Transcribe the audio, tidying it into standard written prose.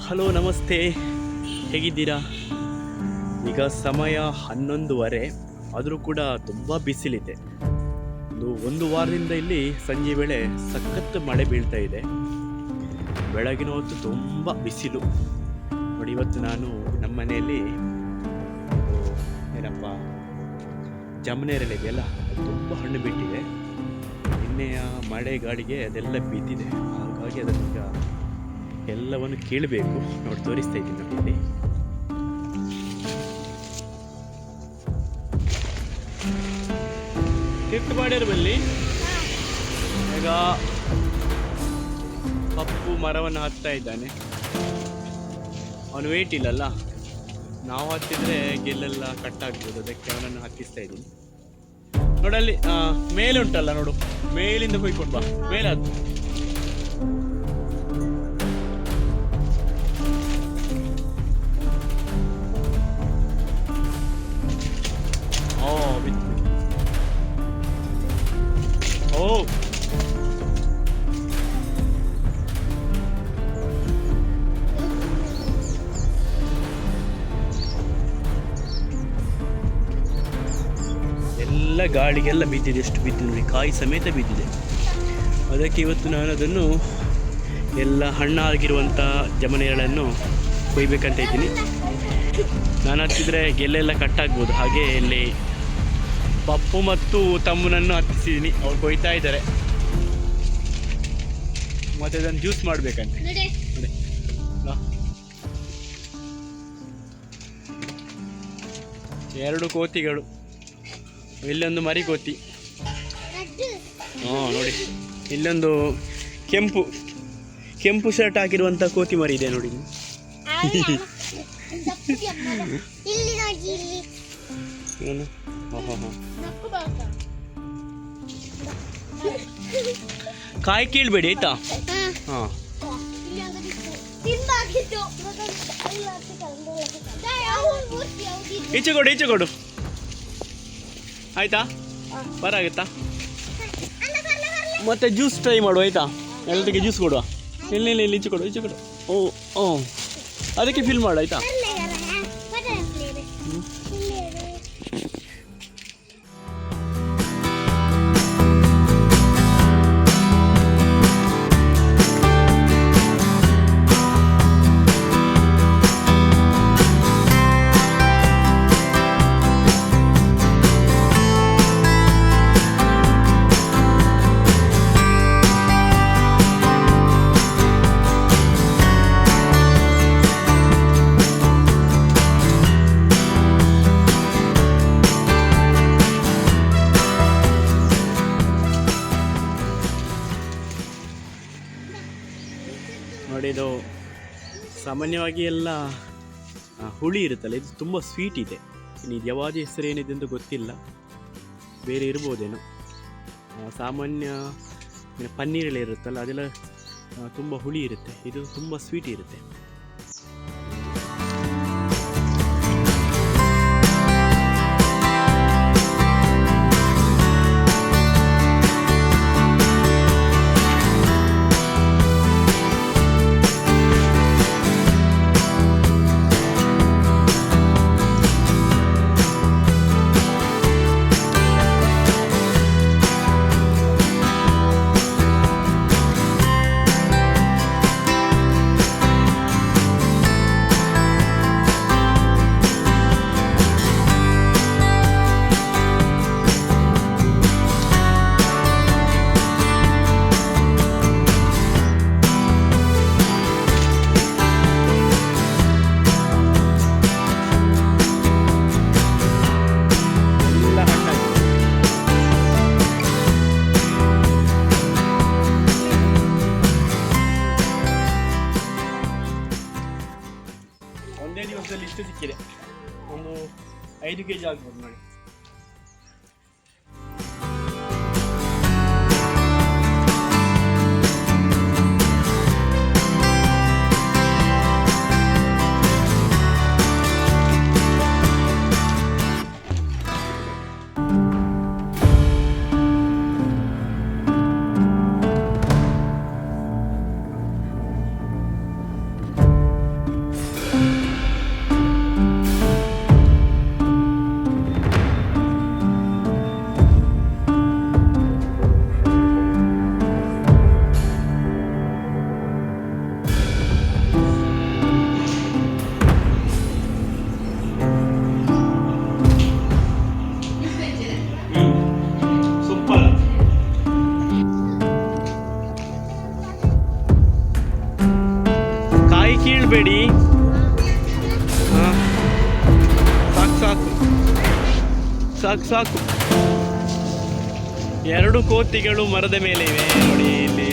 Hello ನಮಸ್ತೆ, ಹೇಗಿದ್ದೀರಾ? ಈಗ ಸಮಯ 11:30 ಆದರೂ ಕೂಡ ತುಂಬ ಬಿಸಿಲಿದೆ. ಒಂದು ವಾರದಿಂದ ಇಲ್ಲಿ ಸಂಜೆ ವೇಳೆ ಸಖತ್ ಮಳೆ ಬೀಳ್ತಾ ಇದೆ. ಬೆಳಗಿನ ಹೊತ್ತು ತುಂಬ ಬಿಸಿಲು ನೋಡಿ. ಇವತ್ತು ನಾನು ನಮ್ಮ ಮನೆಯಲ್ಲಿ ಏನಪ್ಪ ಜಮನೇರಳೆ ಇದೆಯಲ್ಲ, ಅದು ತುಂಬ ಹಣ್ಣು ಬಿಟ್ಟಿದೆ. ನಿನ್ನೆಯ ಮಳೆ ಗಾಳಿಗೆ ಅದೆಲ್ಲ ಬಿದ್ದಿದೆ. ಹಾಗಾಗಿ ಅದನ್ನೀಗ ಎಲ್ಲವನ್ನು ಕೇಳಬೇಕು. ನೋಡಿ ತೋರಿಸ್ತಾ ಇದ್ದೀನಿ ನೋಡಿ. ಇಲ್ಲಿ ಟಿಫ್ಟ್ ಮಾಡ್ಯಾರ ಬಲ್ಲಿ. ಈಗ ಪಪ್ಪು ಮರವನ್ನು ಹತ್ತಾ ಇದ್ದಾನೆ. ಅವನು ವೇಟ್ ಇಲ್ಲಲ್ಲ, ನಾವು ಹತ್ತಿದ್ರೆ ಗೆಲ್ಲೆಲ್ಲ ಕಟ್ಟಾಗ್ಬೋದು. ಅದಕ್ಕೆ ಅವನನ್ನು ಹತ್ತಿಸ್ತಾ ಇದ್ದೀನಿ. ನೋಡಲ್ಲಿ ಮೇಲೆ ಉಂಟಲ್ಲ, ನೋಡು, ಮೇಲಿಂದ ಹೋಯ್ಕೊಂಡು ಬಾ, ಮೇಲೆ ಹತ್ತು. ಓ ಎಲ್ಲ ಗಾಳಿಗೆಲ್ಲ ಬಿದ್ದಿದೆ. ಎಷ್ಟು ಬಿದ್ದಿದೆ ನೋಡಿ, ಕಾಯಿ ಸಮೇತ ಬಿದ್ದಿದೆ. ಅದಕ್ಕೆ ಇವತ್ತು ನಾನು ಅದನ್ನು ಎಲ್ಲ ಹಣ್ಣಾಗಿರುವಂಥ ಜಮನೇರಳೆಯನ್ನು ಕೊಯ್ಬೇಕಂತ ಇದ್ದೀನಿ. ನಾನು ಹತ್ತಿದ್ರೆ ಗೆಲ್ಲೆಲ್ಲ ಕಟ್ಟಾಗ್ಬೋದು. ಹಾಗೆ ಇಲ್ಲಿ ಪಪ್ಪು ಮತ್ತು ತಮ್ಮನನ್ನು ಹತ್ತಿಸಿದ್ದೀನಿ. ಅವ್ರು ಕೊಯ್ತಾ ಇದ್ದಾರೆ. ಮತ್ತೆ ಅದನ್ನು ಜ್ಯೂಸ್ ಮಾಡಬೇಕಂತೆ. ಎರಡು ಕೋತಿಗಳು, ಇಲ್ಲೊಂದು ಮರಿ ಕೋತಿ. ನೋಡಿ, ಇಲ್ಲೊಂದು ಕೆಂಪು ಶರ್ಟ್ ಹಾಕಿರುವಂಥ ಕೋತಿ ಮರಿ ಇದೆ ನೋಡಿ. ಕಾಯಿ ಕೀಳ್ಬೇಡಿ ಆಯ್ತಾ? ಹಾಂ, ಈಚೆ ಕೊಡು ಆಯ್ತಾ? ಬರಾಗುತ್ತಾ? ಮತ್ತೆ ಜ್ಯೂಸ್ ಟ್ರೈ ಮಾಡುವ ಆಯ್ತಾ? ಎಲ್ಲರಿಗೆ ಜ್ಯೂಸ್ ಕೊಡುವ. ಇಲ್ಲಿ ಈಚೆ ಕೊಡು. ಓ ಅದಕ್ಕೆ ಫಿಲ್ ಮಾಡು ಆಯ್ತಾ? ನೋಡಿ, ಇದು ಸಾಮಾನ್ಯವಾಗಿ ಎಲ್ಲ ಹುಳಿ ಇರುತ್ತಲ್ಲ, ಇದು ತುಂಬ ಸ್ವೀಟ್ ಇದೆ. ಇನ್ನು ಇದು ಯಾವಾಗ ಹೆಸರು ಏನಿದೆ ಅಂತ ಗೊತ್ತಿಲ್ಲ, ಬೇರೆ ಇರ್ಬೋದೇನೋ. ಸಾಮಾನ್ಯ ಪನ್ನೀರೆಲ್ಲ ಇರುತ್ತಲ್ಲ, ಅದೆಲ್ಲ ತುಂಬ ಹುಳಿ ಇರುತ್ತೆ. ಇದು ತುಂಬ ಸ್ವೀಟ್ ಇರುತ್ತೆ. ಒಂದೇ ದಿವಸದಲ್ಲಿ ಇಷ್ಟು ಸಿಕ್ಕಿದೆ. ಒಂದು 5 kg ಆಗ್ಬೋದು ನೋಡಿ. ಕೈ ಕೀಳ್ಬೇಡಿ. ಹಾಂ, ಸಾಕು ಸಾಕು ಸಾಕು ಸಾಕು. 2 ಕೋತಿಗಳು ಮರದ ಮೇಲೆ ಇವೆ ನೋಡಿ ಇಲ್ಲಿ.